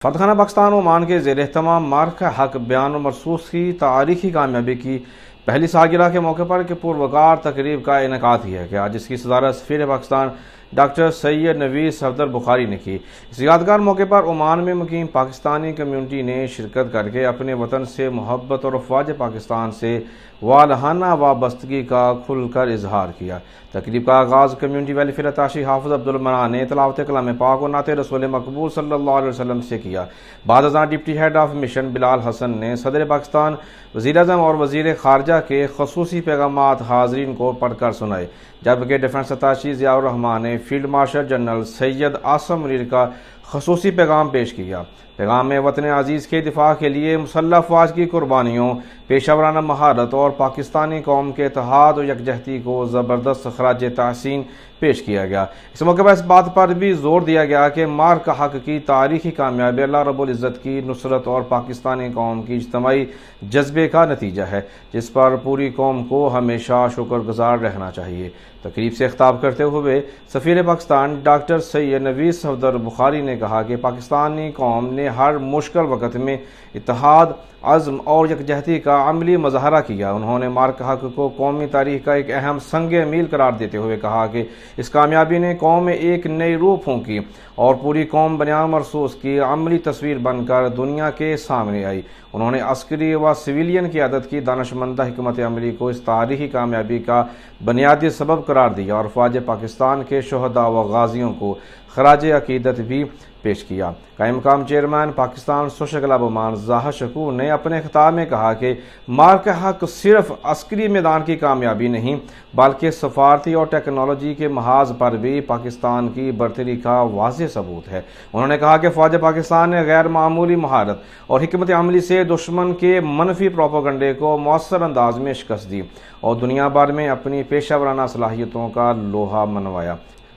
فتح خانہ پاکستان عمان کے زیر اہتمام مارکہ حق بیان و مرصوص کی تاریخی کامیابی کی پہلی سالگرہ کے موقع پر پروقار تقریب کا انعقاد کیا گیا، جس کی صدارت سفیر پاکستان ڈاکٹر سید نوید صفدر بخاری نے کی۔ اس یادگار موقع پر عمان میں مقیم پاکستانی کمیونٹی نے شرکت کر کے اپنے وطن سے محبت اور افواج پاکستان سے والہانہ وابستگی کا کھل کر اظہار کیا۔ تقریب کا آغاز کمیونٹی ویلفیئر اتاشی حافظ عبدالمنان نے تلاوت کلام پاک و نعت رسول مقبول صلی اللہ علیہ وسلم سے کیا۔ بعد ازاں ڈپٹی ہیڈ آف مشن بلال حسن نے صدر پاکستان، وزیر اعظم اور وزیر خارجہ کے خصوصی پیغامات حاضرین کو پڑھ کر سنائے، جبکہ ڈیفنس اتاشی ضیاء الرحمان نے field marshal general Syed Asim Munir کا خصوصی پیغام پیش کیا۔ پیغام میں وطن عزیز کے دفاع کے لیے مسلح افواج کی قربانیوں، پیشہ ورانہ مہارت اور پاکستانی قوم کے اتحاد و یکجہتی کو زبردست خراج تحسین پیش کیا گیا۔ اس موقع پر اس بات پر بھی زور دیا گیا کہ مارکہ حق کی تاریخی کامیابی اللہ رب العزت کی نصرت اور پاکستانی قوم کی اجتماعی جذبے کا نتیجہ ہے، جس پر پوری قوم کو ہمیشہ شکر گزار رہنا چاہیے۔ تقریب سے خطاب کرتے ہوئے سفیر پاکستان ڈاکٹر سید نوید صفدر بخاری نے کہا کہ پاکستانی قوم نے ہر مشکل وقت میں اتحاد، عزم اور یکجہتی کا عملی مظاہرہ کیا۔ انہوں نے مارکہ حق کو قومی تاریخ کا ایک اہم سنگ میل قرار دیتے ہوئے کہا کہ اس کامیابی نے قوم میں ایک نئی روح پھونکی اور پوری قوم بیان مرصوص کی عملی تصویر بن کر دنیا کے سامنے آئی۔ انہوں نے عسکری و سویلین قیادت کی دانشمندہ حکمت عملی کو اس تاریخی کامیابی کا بنیادی سبب قرار دیا اور فوج پاکستان کے شہداء و غازیوں کو خراج عقیدت بھی پیش کیا۔ قائم مقام chairman Pakistan social club Oman ظاہر شکور نے اپنے خطاب میں کہا کہ مارکہ حق صرف عسکری میدان کی کامیابی نہیں بلکہ سفارتی اور ٹیکنالوجی کے محاذ پر بھی پاکستان کی برتری کا واضح ثبوت ہے۔ انہوں نے کہا کہ فوج پاکستان نے غیر معمولی مہارت اور حکمت عملی سے دشمن کے منفی پروپیگنڈے کو مؤثر انداز میں شکست دی اور دنیا بھر میں اپنی پیشہ ورانہ صلاحیتوں کا لوہا منوایا۔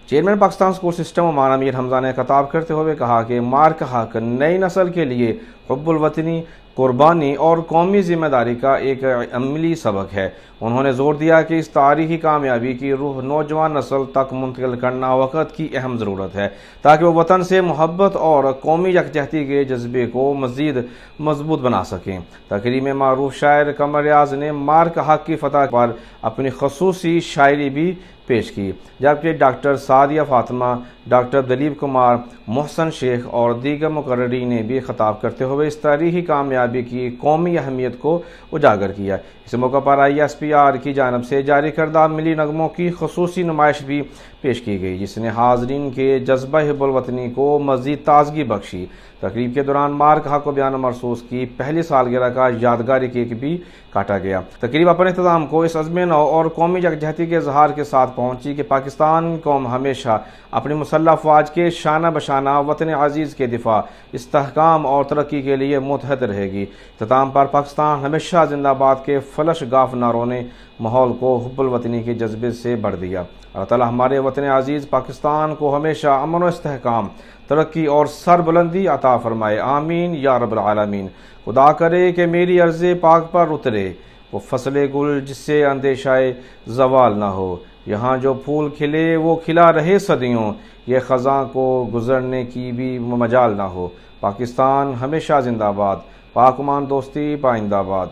Chairman Pakistan school system Oman Amir Hamza نے خطاب کرتے ہوئے کہا کہ مارکہ حق نئی نسل کے لیے حب الوطنی، قربانی اور قومی ذمہ داری کا ایک عملی سبق ہے۔ انہوں نے زور دیا کہ اس تاریخی کامیابی کی روح نوجوان نسل تک منتقل کرنا وقت کی اہم ضرورت ہے تاکہ وہ وطن سے محبت اور قومی یکجہتی کے جذبے کو مزید مضبوط بنا سکیں۔ تقریب میں معروف شاعر قمر ریاض نے مارکہ حق کی فتح پر اپنی خصوصی شاعری بھی پیش کی، جبکہ ڈاکٹر سعدیہ فاطمہ، ڈاکٹر دلیپ کمار، محسن شیخ اور دیگر مقررین نے بھی خطاب کرتے ہوئے اس تاریخی کامیابی کی قومی اہمیت کو اجاگر کیا۔ اس موقع پر ISPR کی جانب سے جاری کردہ ملی نغموں کی خصوصی نمائش بھی پیش کی گئی، جس نے حاضرین کے جذبہ حب الوطنی کو مزید تازگی بخشی۔ تقریب کے دوران مارکہ حق و بیان مرصوص کی پہلی سالگرہ کا یادگاری کیک بھی کاٹا گیا۔ تقریب اپنے اختتام کو اس عزم نو اور قومی یکجہتی کے اظہار کے ساتھ پہنچی کہ پاکستان قوم ہمیشہ اپنی مسلح افواج کے شانہ بشانہ وطن عزیز کے دفاع، استحکام اور ترقی کے لیے متحد رہے گی۔ اختتام پر پاکستان ہمیشہ زندہ آباد کے فلش گاف نعروں نے ماحول کو حب الوطنی کے جذبے سے بڑھ دیا۔ اللہ تعالیٰ ہمارے وطن عزیز پاکستان کو ہمیشہ امن و استحکام، ترقی اور سربلندی عطا فرمائے، آمین یا رب العالمین۔ خدا کرے کہ میری عرض پاک پر اترے وہ فصل گل جس سے اندیشہ زوال نہ ہو، یہاں جو پھول کھلے وہ کھلا رہے صدیوں، یہ خزاں کو گزرنے کی بھی مجال نہ ہو۔ پاکستان ہمیشہ زندہ باد، پاک عمان دوستی پائندہ باد۔